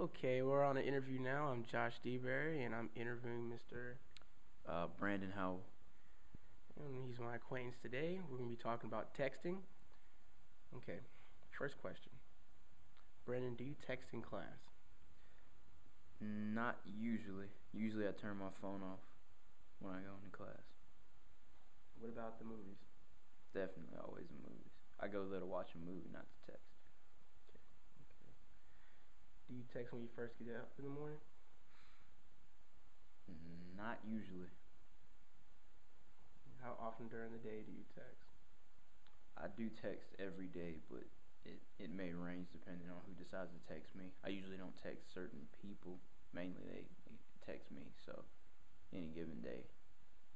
Okay, we're on an interview now. I'm Josh DeBerry, and I'm interviewing Mr. Brandon Howell. And he's my acquaintance today. We're going to be talking about texting. Okay, first question. Brandon, do you text in class? Not usually. Usually I turn my phone off when I go into class. What about the movies? Definitely always in movies. I go there to watch a movie, not to text. Okay. Do you text when you first get up in the morning? Not usually. How often during the day do you text? I do text every day, but it may range depending on who decides to text me. I usually don't text certain people. Mainly they text me, so any given day.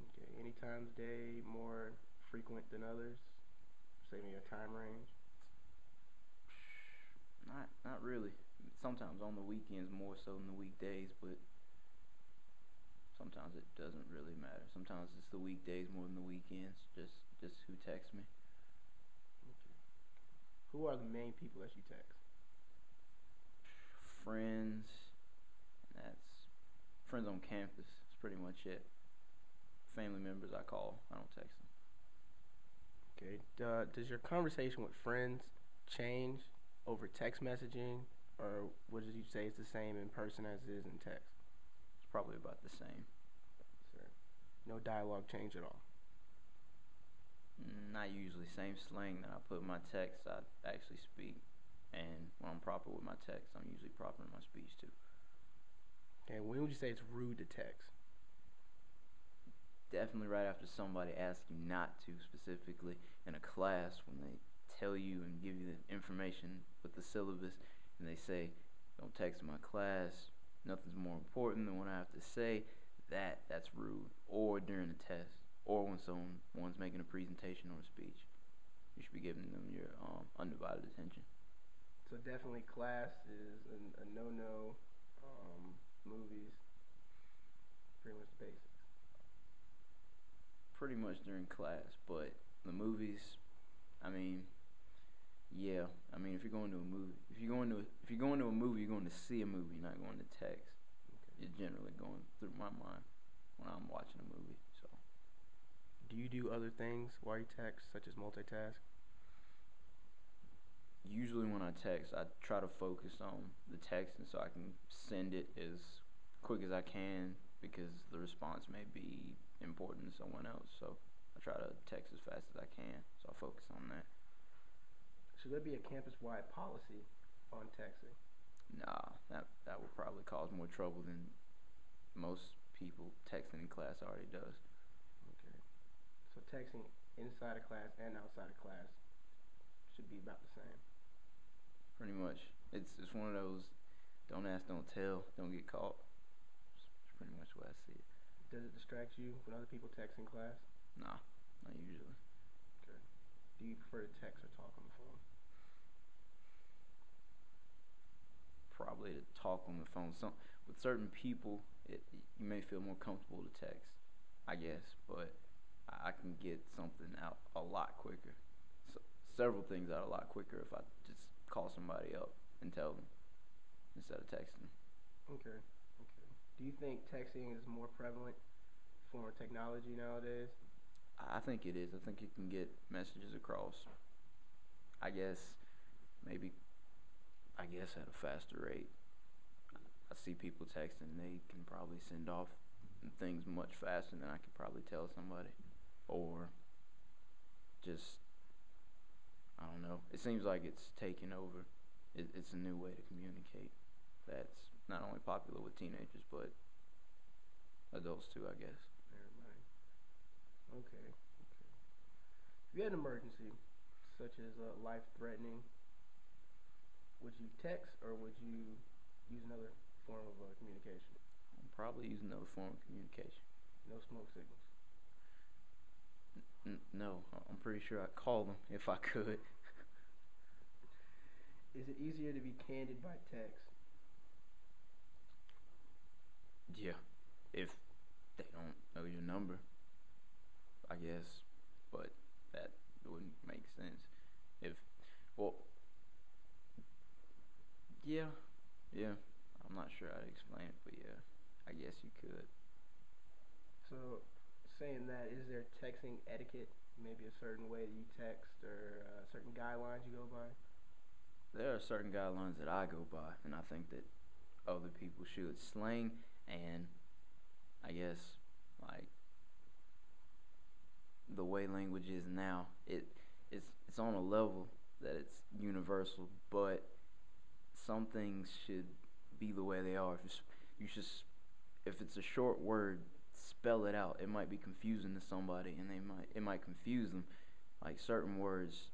Okay, any times day more frequent than others? Say me a time range. Not really. Sometimes on the weekends more so than the weekdays, but sometimes it doesn't really matter. Sometimes it's the weekdays more than the weekends. Just who texts me. Okay. Who are the main people that you text? Friends. That's friends on campus. That's pretty much it. Family members I call. I don't text them. Okay. Does your conversation with friends change over text messaging, or what did you say is the same in person as it is in text? It's probably about the same. Sir. No dialogue change at all. Not usually. Same slang that I put in my text, I actually speak. And when I'm proper with my text, I'm usually proper in my speech too. Okay. When would you say it's rude to text? Definitely right after somebody asks you not to, specifically in a class when they tell you and give you the information with the syllabus and they say, don't text in my class, nothing's more important than what I have to say, that's rude. Or during a test, or when someone's making a presentation or a speech. You should be giving them your undivided attention. So definitely class is a no-no. Movies, pretty much the basics. Pretty much during class, but the movies, I mean, yeah. I mean, if you're going to a movie, if you're going to a movie, you're going to see a movie, you're not going to text. Okay. It's generally going through my mind when I'm watching a movie. So, Do you do other things while you text, such as multitask? usually when I text, I try to focus on the text, and so I can send it as quick as I can because the response may be important to someone else. So I try to text as fast as I can. So I focus on that. Should there be a campus-wide policy on texting? Nah, that would probably cause more trouble than most people texting in class already does. Okay. So texting inside of class and outside of class should be about the same. Pretty much. It's one of those don't ask, don't tell, don't get caught. It's pretty much the way I see it. Does it distract you when other people text in class? Nah, not usually. Okay. Do you prefer to text or talk on the phone? Probably to talk on the phone. With certain people, you may feel more comfortable to text, I guess, but I can get something out a lot quicker. Several things out a lot quicker if I just call somebody up and tell them instead of texting. Okay. Do you think texting is more prevalent form of technology nowadays? I think it is. I think it can get messages across. I guess at a faster rate. I see people texting, they can probably send off things much faster than I could probably tell somebody. Or just, I don't know. It seems like it's taken over. It's a new way to communicate that's not only popular with teenagers, but adults too, I guess. Everybody. Okay. If you had an emergency, such as life-threatening, would you text or would you use another form of communication? I'll probably use another form of communication. No smoke signals. No, I'm pretty sure I'd call them if I could. Is it easier to be candid by text? Yeah, if they don't know your number, I guess, but that wouldn't make sense. Well, yeah, I'm not sure how to explain it, but yeah, I guess you could. So, saying that, is there texting etiquette? Maybe a certain way that you text or certain guidelines you go by? There are certain guidelines that I go by, and I think that other people should. Slang, and I guess like the way language is now, it's on a level that it's universal, but some things should be the way they are. If it's a short word, spell it out. It might be confusing to somebody, and it might confuse them. Like certain words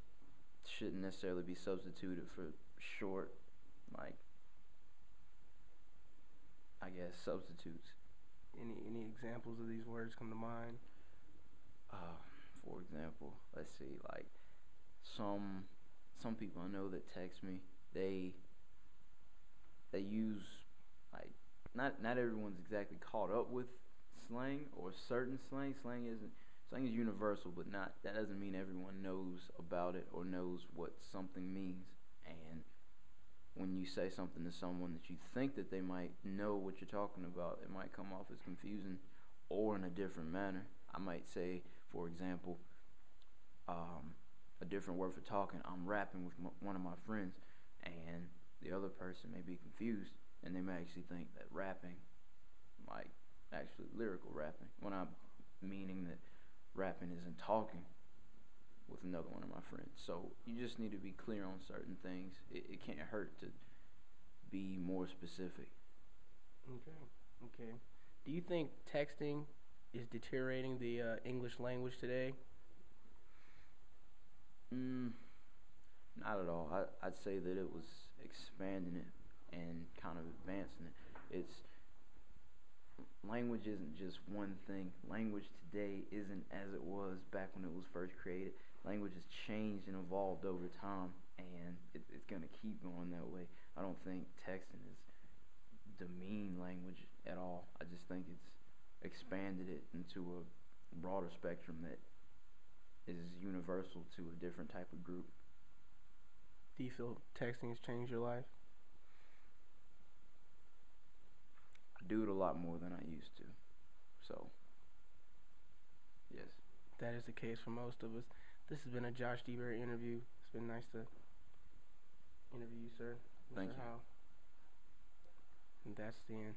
shouldn't necessarily be substituted for short, like I guess substitutes. Any examples of these words come to mind? For example, let's see, like some people I know that text me, they use like not everyone's exactly caught up with slang or certain slang. Slang is universal, but not that doesn't mean everyone knows about it or knows what something means. And when you say something to someone that you think that they might know what you're talking about, it might come off as confusing or in a different manner. I might say, for example, a different word for talking. I'm rapping with one of my friends, and the other person may be confused, and they may actually think that rapping, like actually lyrical rapping, when I'm meaning that rapping isn't talking with another one of my friends. So you just need to be clear on certain things. It can't hurt to be more specific. Okay. Do you think texting is deteriorating the English language today? Not at all. I'd say that it was expanding it and kind of advancing it. Language isn't just one thing. Language today isn't as it was back when it was first created. Language has changed and evolved over time, and it's going to keep going that way. I don't think texting is demean language at all. I just think it's expanded it into a broader spectrum that is universal to a different type of group. Do you feel texting has changed your life? I do it a lot more than I used to. So, yes. That is the case for most of us. This has been a Josh DeBerry interview. It's been nice to interview you, sir. Thank you. Howe. And that's the end.